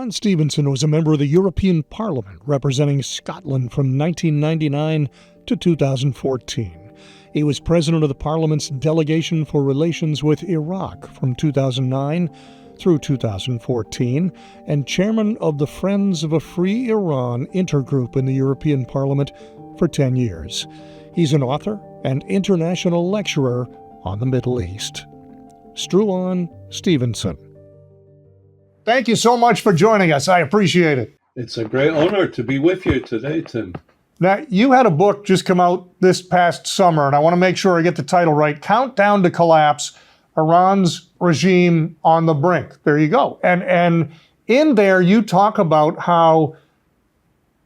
Struan Stevenson was a member of the European Parliament representing Scotland from 1999 to 2014. He was president of the Parliament's Delegation for Relations with Iraq from 2009 through 2014 and chairman of the Friends of a Free Iran intergroup in the European Parliament for 10 years. He's an author and international lecturer on the Middle East. Struan Stevenson. Thank you so much for joining us. I appreciate it. It's a great honor to be with you today, Tim. Now, you had a book just come out this past summer, and I want to make sure I get the title right. Countdown to Collapse, Iran's Regime on the Brink. There you go. And in there, you talk about how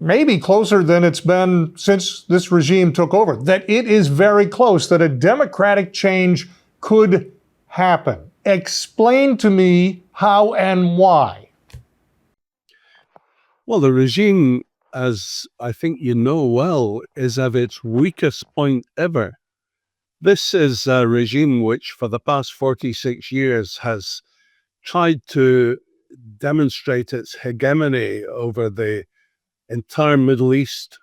maybe closer than it's been since this regime took over, that it is very close, that a democratic change could happen. Explain to me how and why. Well, the regime, as I think you know well, is at its weakest point ever. This is a regime which for the past 46 years has tried to demonstrate its hegemony over the entire Middle East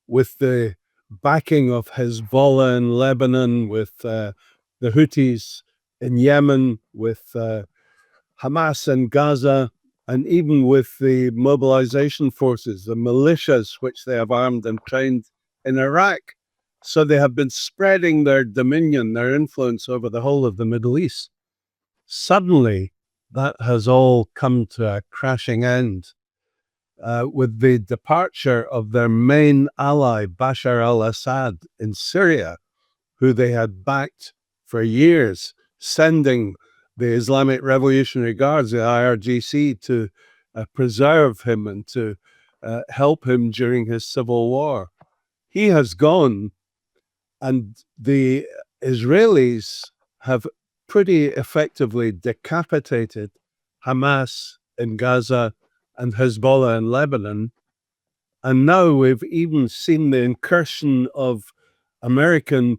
with the backing of Hezbollah in Lebanon, with the Houthis in Yemen, with Hamas in Gaza, and even with the mobilization forces, the militias which they have armed and trained in Iraq. So they have been spreading their dominion, their influence over the whole of the Middle East. Suddenly, that has all come to a crashing end with the departure of their main ally, Bashar al-Assad in Syria, who they had backed for years, sending the Islamic Revolutionary Guards, the IRGC, to preserve him and to help him during his civil war. He has gone, and the Israelis have pretty effectively decapitated Hamas in Gaza and Hezbollah in Lebanon. And now we've even seen the incursion of American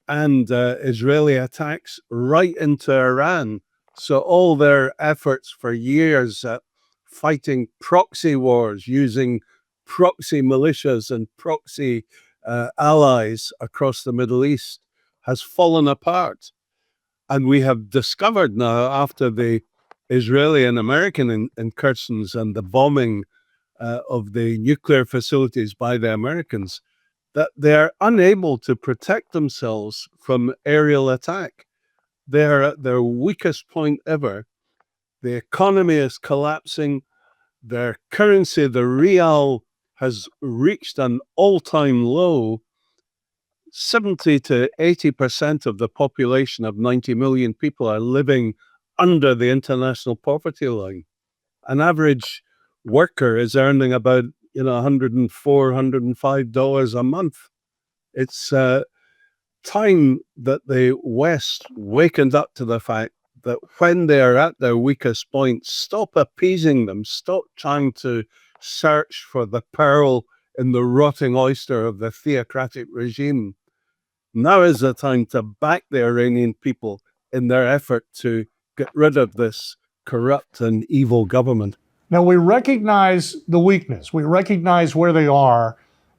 and Israeli attacks right into Iran. So all their efforts for years at fighting proxy wars, using proxy militias and proxy allies across the Middle East has fallen apart. And we have discovered now, after the Israeli and American incursions and the bombing of the nuclear facilities by the Americans, that they're unable to protect themselves from aerial attack. They're at their weakest point ever. The economy is collapsing. Their currency, the rial, has reached an all-time low. 70 to 80% of the population of 90 million people are living under the international poverty line. An average worker is earning about $104, $105 a month. It's time that the West wakened up to the fact that when they are at their weakest point, stop appeasing them, stop trying to search for the pearl in the rotting oyster of the theocratic regime. Now is the time to back the Iranian people in their effort to get rid of this corrupt and evil government. Now, we recognize the weakness. We recognize where they are.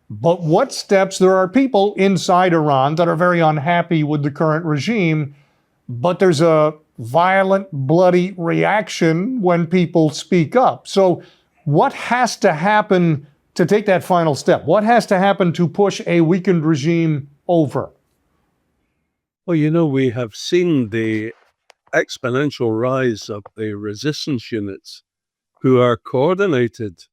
But what steps, there are people inside Iran that are very unhappy with the current regime, but there's a violent, bloody reaction when people speak up. So what has to happen to take that final step? What has to happen to push a weakened regime over? Well, we have seen the exponential rise of the resistance units who are coordinated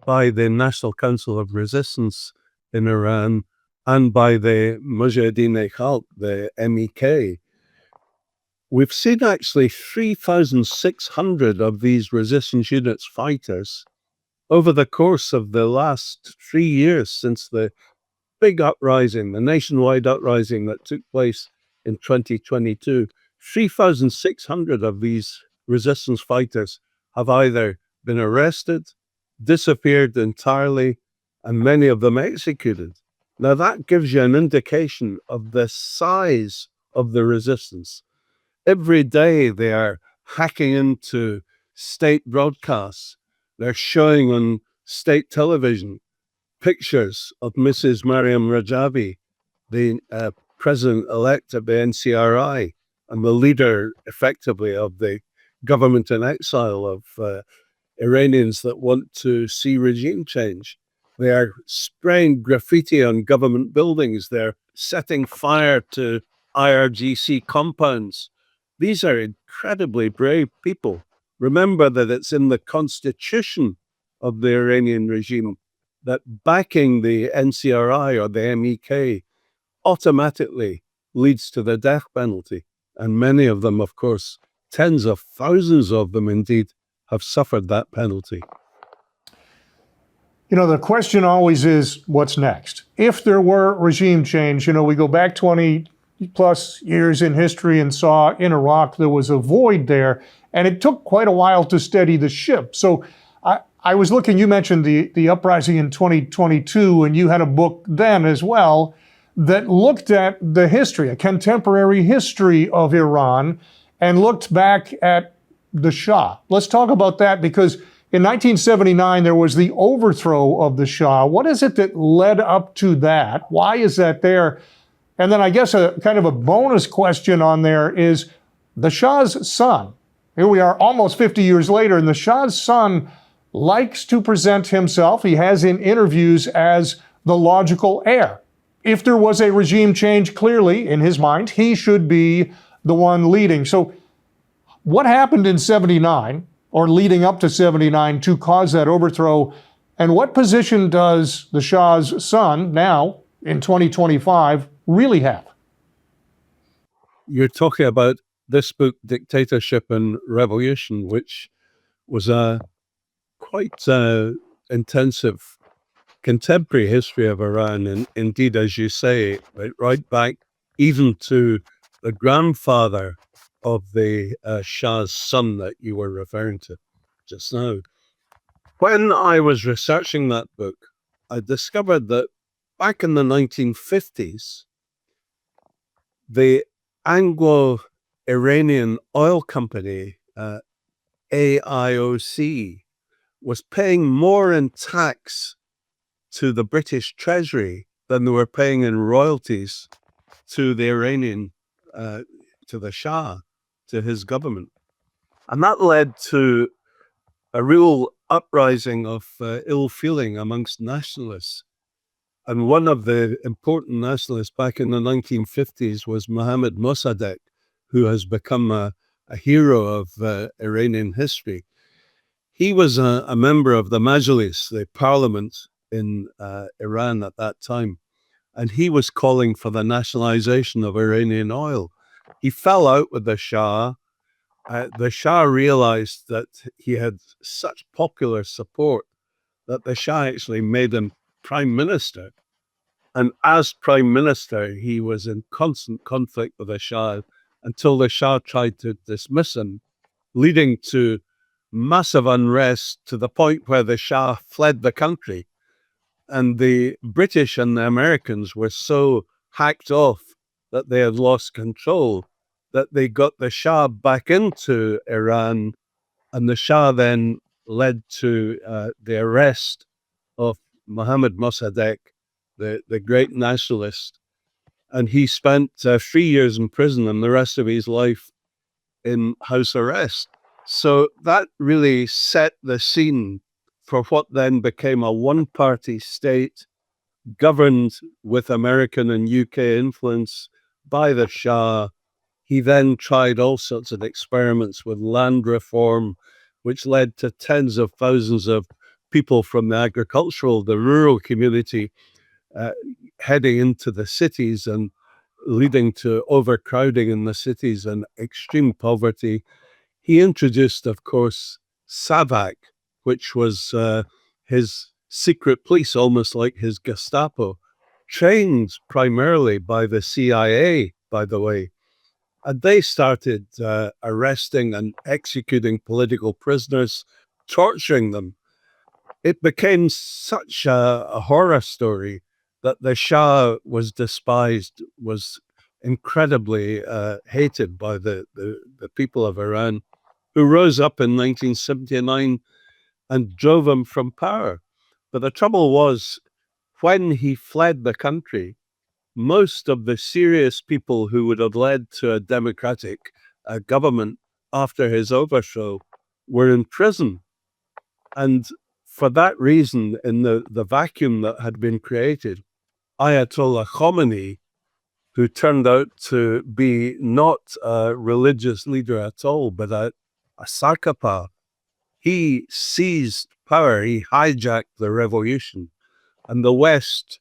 by the National Council of Resistance in Iran and by the Mujahideen-e-Khalq, the MEK. We've seen actually 3,600 of these resistance units fighters over the course of the last 3 years since the big uprising, the nationwide uprising that took place in 2022. 3,600 of these resistance fighters have either been arrested, disappeared entirely, and many of them executed. Now that gives you an indication of the size of the resistance. Every day they are hacking into state broadcasts. They're showing on state television pictures of Mrs. Mariam Rajavi, the president-elect of the NCRI, and the leader, effectively, of the government in exile of Iranians that want to see regime change. They are spraying graffiti on government buildings. They're setting fire to IRGC compounds. These are incredibly brave people. Remember that it's in the constitution of the Iranian regime that backing the NCRI or the MEK automatically leads to the death penalty. And many of them, of course, tens of thousands of them indeed, have suffered that penalty. You know, the question always is, what's next? If there were regime change, you know, we go back 20 plus years in history and saw in Iraq there was a void there, and it took quite a while to steady the ship. So I was looking, you mentioned the uprising in 2022, and you had a book then as well that looked at the history, a contemporary history of Iran, and looked back at the Shah. Let's talk about that, because in 1979, there was the overthrow of the Shah. What is it that led up to that? Why is that there? And then I guess a kind of a bonus question on there is the Shah's son. Here we are almost 50 years later, and the Shah's son likes to present himself, he has in interviews, as the logical heir. If there was a regime change, clearly, in his mind, he should be the one leading. So what happened in 79, or leading up to 79, to cause that overthrow? And what position does the Shah's son, now in 2025, really have? You're talking about this book, Dictatorship and Revolution, which was a quite intensive contemporary history of Iran. And indeed, as you say, right back even to the grandfather of the Shah's son that you were referring to just now. When I was researching that book, I discovered that back in the 1950s, the Anglo-Iranian oil company, AIOC, was paying more in tax to the British Treasury than they were paying in royalties to the Iranian, to the Shah, to his government. And that led to a real uprising of ill feeling amongst nationalists. And one of the important nationalists back in the 1950s was Mohammad Mossadegh, who has become a hero of Iranian history. He was a member of the Majlis, the parliament in Iran at that time, and he was calling for the nationalization of Iranian oil. He fell out with the Shah. The Shah realized that he had such popular support that the Shah actually made him prime minister. And as prime minister, he was in constant conflict with the Shah until the Shah tried to dismiss him, leading to massive unrest to the point where the Shah fled the country. And the British and the Americans were so hacked off that they had lost control that they got the Shah back into Iran, and the Shah then led to the arrest of Mohammad Mossadegh, the great nationalist. And he spent 3 years in prison and the rest of his life in house arrest. So that really set the scene for what then became a one-party state governed with American and UK influence by the Shah. He then tried all sorts of experiments with land reform, which led to tens of thousands of people from the rural community heading into the cities and leading to overcrowding in the cities and extreme poverty. He introduced, of course, SAVAK, which was his secret police, almost like his Gestapo, trained primarily by the CIA, by the way. And they started arresting and executing political prisoners, torturing them. It became such a horror story that the Shah was despised, was incredibly hated by the people of Iran. who rose up in 1979 and drove him from power. But the trouble was, when he fled the country, most of the serious people who would have led to a democratic government after his overthrow were in prison. And for that reason, in the vacuum that had been created, Ayatollah Khomeini, who turned out to be not a religious leader at all, but a psychopath, he seized power, he hijacked the revolution. And the West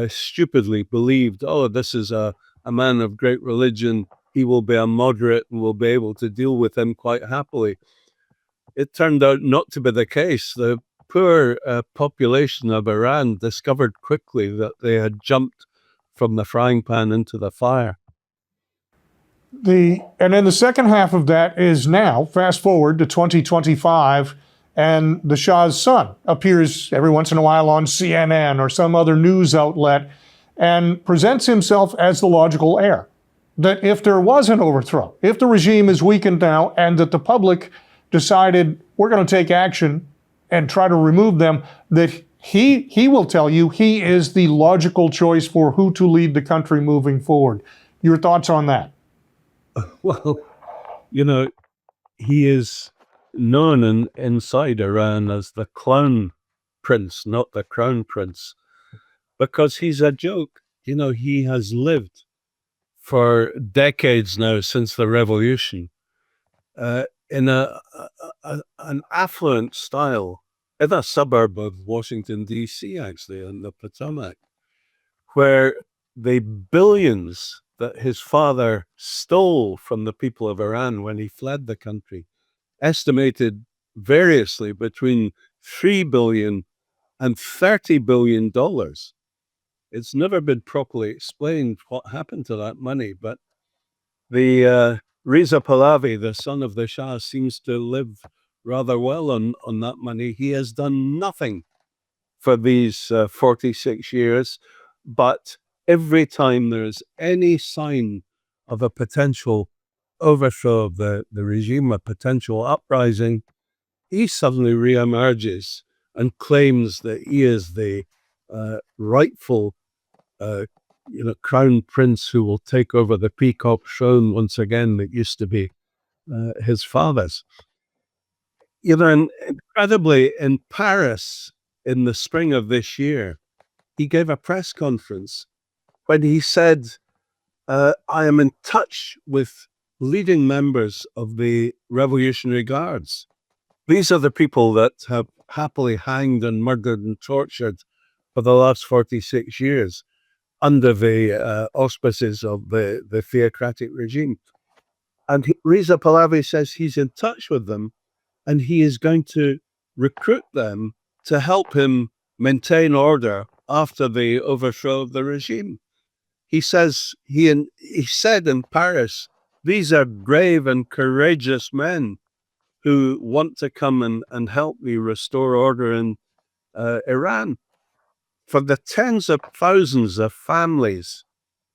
stupidly believed, oh, this is a man of great religion, he will be a moderate and we'll be able to deal with him quite happily. It turned out not to be the case. The poor population of Iran discovered quickly that they had jumped from the frying pan into the fire. And then the second half of that is now, fast forward to 2025, and the Shah's son appears every once in a while on CNN or some other news outlet and presents himself as the logical heir. That if there was an overthrow, if the regime is weakened now, and that the public decided we're going to take action and try to remove them, that he will tell you he is the logical choice for who to lead the country moving forward. Your thoughts on that? Well, he is known inside Iran as the clown prince, not the crown prince, because he's a joke. He has lived for decades now since the revolution in an affluent style in a suburb of Washington, D.C., actually, in the Potomac, where the billions that his father stole from the people of Iran when he fled the country, estimated variously between $3 billion and $30 billion. It's never been properly explained what happened to that money, but the Reza Pahlavi, the son of the Shah, seems to live rather well on that money. He has done nothing for these 46 years, but every time there's any sign of a potential overthrow of the regime, a potential uprising, he suddenly reemerges and claims that he is the rightful crown prince who will take over the peacock throne once again that used to be his father's. And incredibly, in Paris in the spring of this year, he gave a press conference when he said, I am in touch with leading members of the Revolutionary Guards. These are the people that have happily hanged and murdered and tortured for the last 46 years under the auspices of the theocratic regime. And Reza Pahlavi says he's in touch with them and he is going to recruit them to help him maintain order after the overthrow of the regime. He says, he said in Paris, these are brave and courageous men who want to come and help me restore order in Iran. For the tens of thousands of families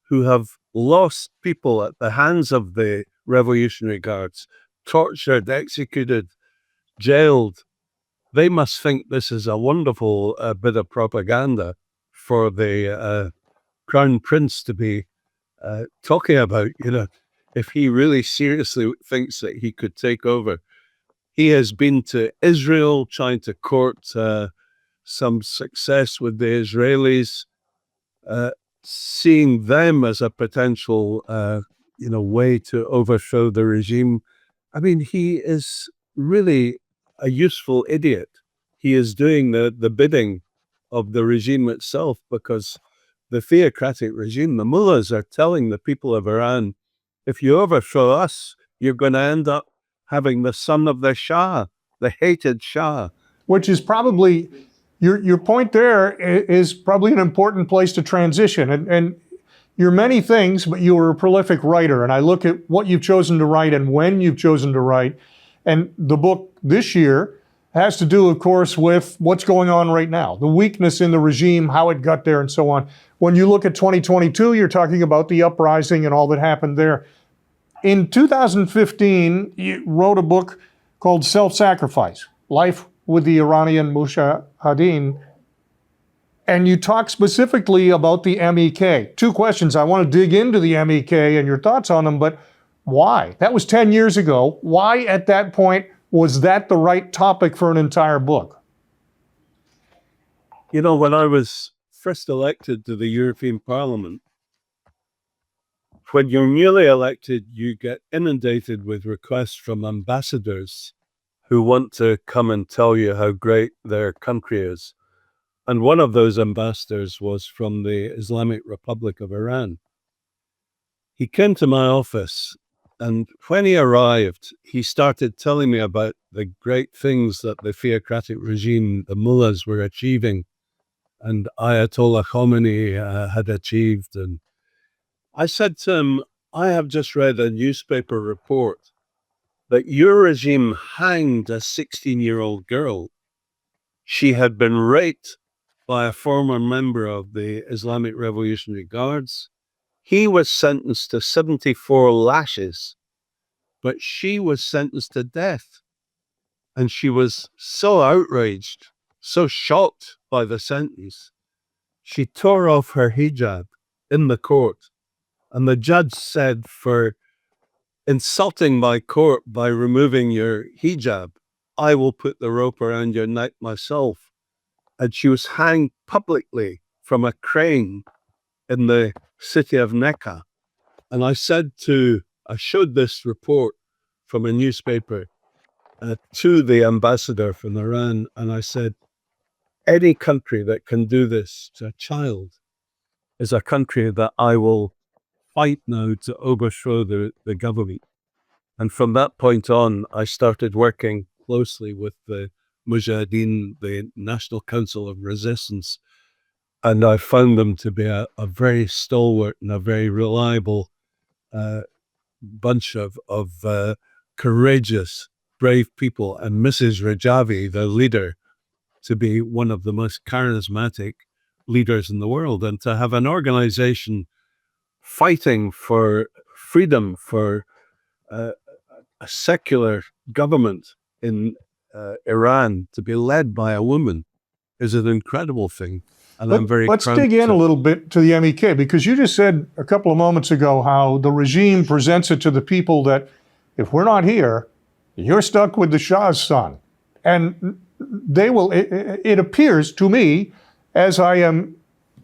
who have lost people at the hands of the Revolutionary Guards, tortured, executed, jailed, they must think this is a wonderful bit of propaganda for the Crown Prince to be talking about. If he really seriously thinks that he could take over. He has been to Israel trying to court some success with the Israelis, seeing them as a potential way to overthrow the regime. I mean, he is really a useful idiot. He is doing the bidding of the regime itself, because the theocratic regime, the mullahs, are telling the people of Iran, if you overthrow us, you're going to end up having the son of the Shah, the hated Shah. Which is probably, your point there is probably an important place to transition. And you're many things, but you are a prolific writer. And I look at what you've chosen to write and when you've chosen to write. And the book this year has to do, of course, with what's going on right now, the weakness in the regime, how it got there, and so on. When you look at 2022, you're talking about the uprising and all that happened there. In 2015, you wrote a book called Self-Sacrifice, Life with the Iranian Mujahideen, and you talk specifically about the MEK. Two questions. I want to dig into the MEK and your thoughts on them, but why? That was 10 years ago. Why at that point was that the right topic for an entire book? You know, when I was first elected to the European Parliament, when you're newly elected, you get inundated with requests from ambassadors who want to come and tell you how great their country is. And one of those ambassadors was from the Islamic Republic of Iran. He came to my office, and when he arrived, he started telling me about the great things that the theocratic regime, the mullahs, were achieving, and Ayatollah Khomeini had achieved. And I said to him, I have just read a newspaper report that your regime hanged a 16-year-old girl. She had been raped by a former member of the Islamic Revolutionary Guards. He was sentenced to 74 lashes, but she was sentenced to death. And she was so outraged, so shocked by the sentence, she tore off her hijab in the court. And the judge said, for insulting my court by removing your hijab, I will put the rope around your neck myself. And she was hanged publicly from a crane in the city of Mecca. And I showed this report from a newspaper to the ambassador from Iran, and I said, any country that can do this to a child is a country that I will fight now to overthrow the government. And from that point on, I started working closely with the Mujahideen, the National Council of Resistance, and I found them to be a very stalwart and a very reliable bunch of courageous, brave people, and Mrs. Rajavi, the leader, to be one of the most charismatic leaders in the world, and to have an organization fighting for freedom, for a secular government in Iran, to be led by a woman, is an incredible thing. And I'm very Let's proud dig in to- a little bit to the MEK, because you just said a couple of moments ago how the regime presents it to the people that if we're not here, you're stuck with the Shah's son. And they will, it appears to me, as I am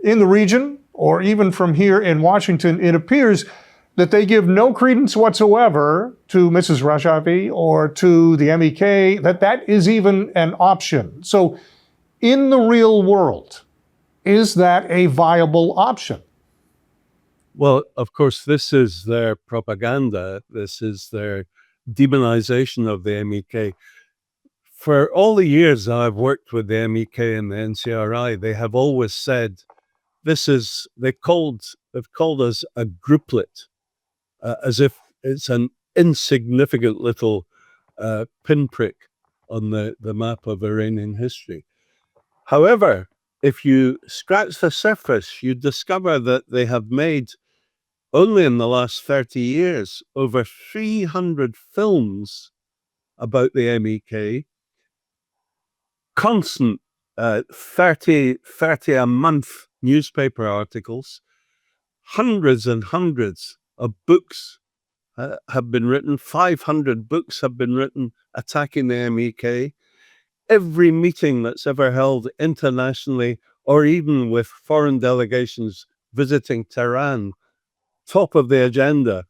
in the region, or even from here in Washington, it appears that they give no credence whatsoever to Mrs. Rajavi or to the MEK, that is even an option. So in the real world, is that a viable option? Well, of course, this is their propaganda. This is their demonization of the MEK. For all the years I've worked with the MEK and the NCRI, they have always said, they've called us a grouplet, as if it's an insignificant little pinprick on the map of Iranian history. However, if you scratch the surface, you discover that they have made, only in the last 30 years, over 300 films about the MEK, constant 30 a month newspaper articles, hundreds and hundreds of books have been written, 500 books have been written attacking the MEK. Every meeting that's ever held internationally, or even with foreign delegations visiting Tehran, top of the agenda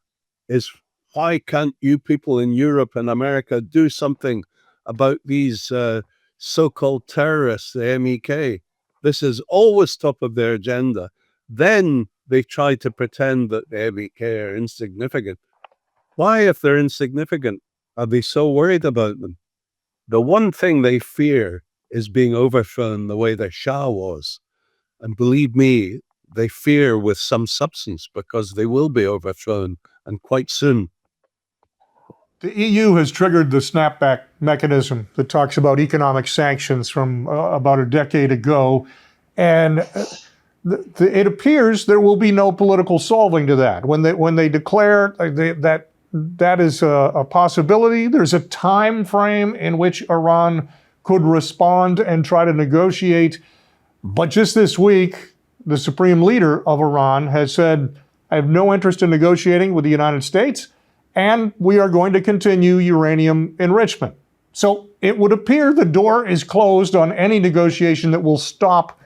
is, why can't you people in Europe and America do something about these so-called terrorists, the MEK? This is always top of their agenda. Then they try to pretend that the MEK are insignificant. Why, if they're insignificant, are they so worried about them? The one thing they fear is being overthrown the way the Shah was. And believe me, they fear with some substance, because they will be overthrown, and quite soon. The EU has triggered the snapback mechanism that talks about economic sanctions from about a decade ago. And it appears there will be no political solving to that. When they declare that that is a possibility. There's a time frame in which Iran could respond and try to negotiate. But just this week, the supreme leader of Iran has said, I have no interest in negotiating with the United States, and we are going to continue uranium enrichment. So it would appear the door is closed on any negotiation that will stop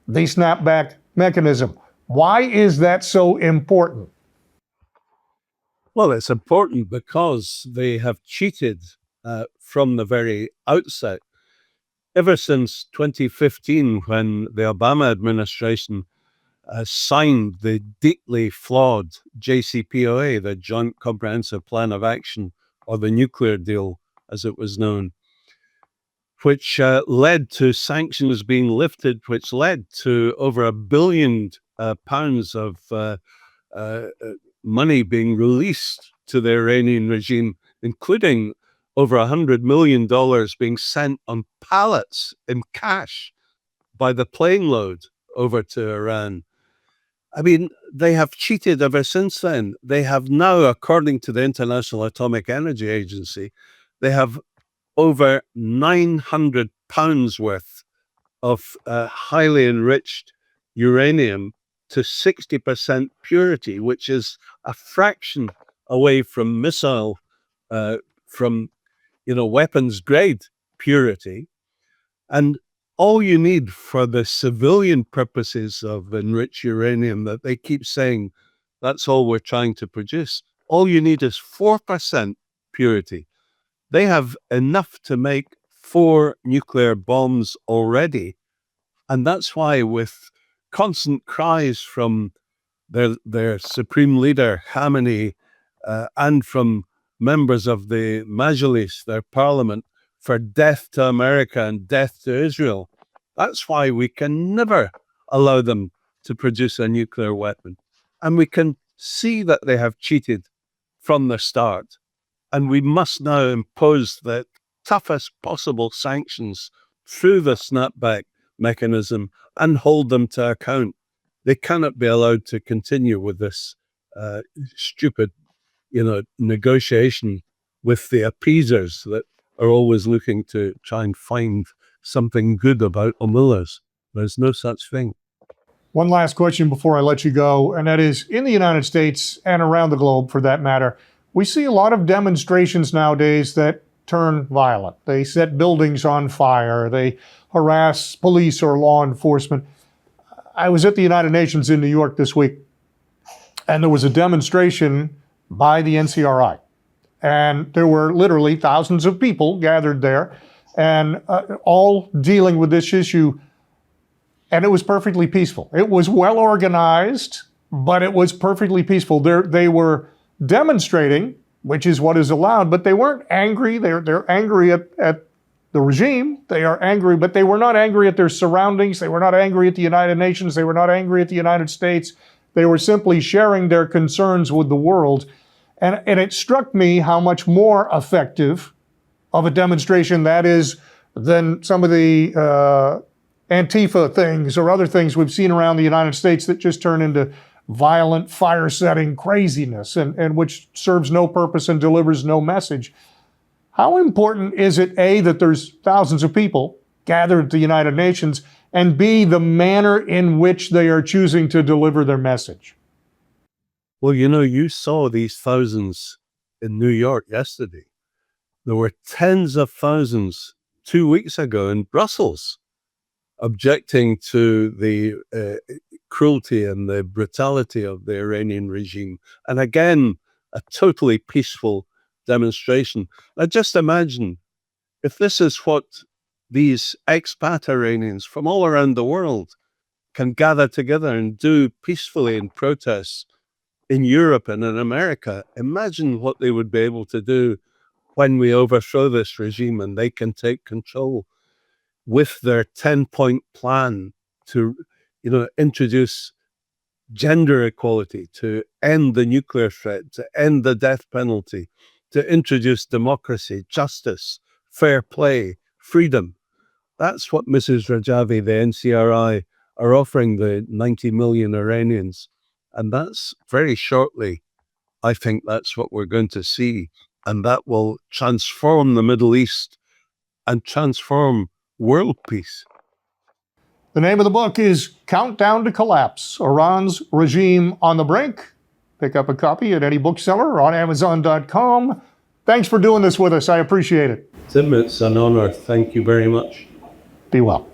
the snapback mechanism. Why is that so important? Well, it's important because they have cheated from the very outset. Ever since 2015, when the Obama administration signed the deeply flawed JCPOA, the Joint Comprehensive Plan of Action, or the nuclear deal, as it was known, which led to sanctions being lifted, which led to over £1 billion of money being released to the Iranian regime, including over $100 million being sent on pallets in cash by the plane load over to Iran. I mean, they have cheated ever since then. They have now, according to the International Atomic Energy Agency, they have over 900 pounds worth of highly enriched uranium to 60% purity, which is a fraction away from missile, from weapons grade purity. And all you need for the civilian purposes of enriched uranium that they keep saying that's all we're trying to produce, all you need is 4% purity. They have enough to make 4 nuclear bombs already. And that's why, with constant cries from their supreme leader, Khamenei, and from members of the Majlis, their parliament, for death to America and death to Israel, that's why we can never allow them to produce a nuclear weapon. And we can see that they have cheated from the start. And we must now impose the toughest possible sanctions through the snapback mechanism and hold them to account. They cannot be allowed to continue with this stupid, negotiation with the appeasers that are always looking to try and find something good about mullahs. There's no such thing. One last question before I let you go, and that is, in the United States and around the globe for that matter, we see a lot of demonstrations nowadays that turn violent. They set buildings on fire. They harass police or law enforcement. I was at the United Nations in New York this week, and there was a demonstration by the NCRI. And there were literally thousands of people gathered there, and all dealing with this issue. And it was perfectly peaceful. It was well organized, but it was perfectly peaceful. They were demonstrating, which is what is allowed, but they weren't angry. They're angry at the regime. They are angry, but they were not angry at their surroundings. They were not angry at the United Nations. They were not angry at the United States. They were simply sharing their concerns with the world. And it struck me how much more effective of a demonstration that is than some of the Antifa things or other things we've seen around the United States that just turn into violent, fire-setting craziness and which serves no purpose and delivers no message. How important is it, A, that there's thousands of people gathered at the United Nations, and B, the manner in which they are choosing to deliver their message? Well, you saw these thousands in New York yesterday. There were tens of thousands 2 weeks ago in Brussels objecting to the cruelty and the brutality of the Iranian regime. And again, a totally peaceful demonstration. Now, just imagine if this is what these expat Iranians from all around the world can gather together and do peacefully in protests in Europe and in America. Imagine what they would be able to do when we overthrow this regime and they can take control with their 10-point plan to, introduce gender equality, to end the nuclear threat, to end the death penalty, to introduce democracy, justice, fair play, freedom. That's what Mrs. Rajavi, the NCRI, are offering the 90 million Iranians. And that's very shortly I think that's what we're going to see. And that will transform the Middle East and transform world peace. The name of the book is Countdown to Collapse, Iran's Regime on the Brink. Pick up a copy at any bookseller or on Amazon.com. Thanks for doing this with us. I appreciate it. Tim, it's an honor. Thank you very much. Be well.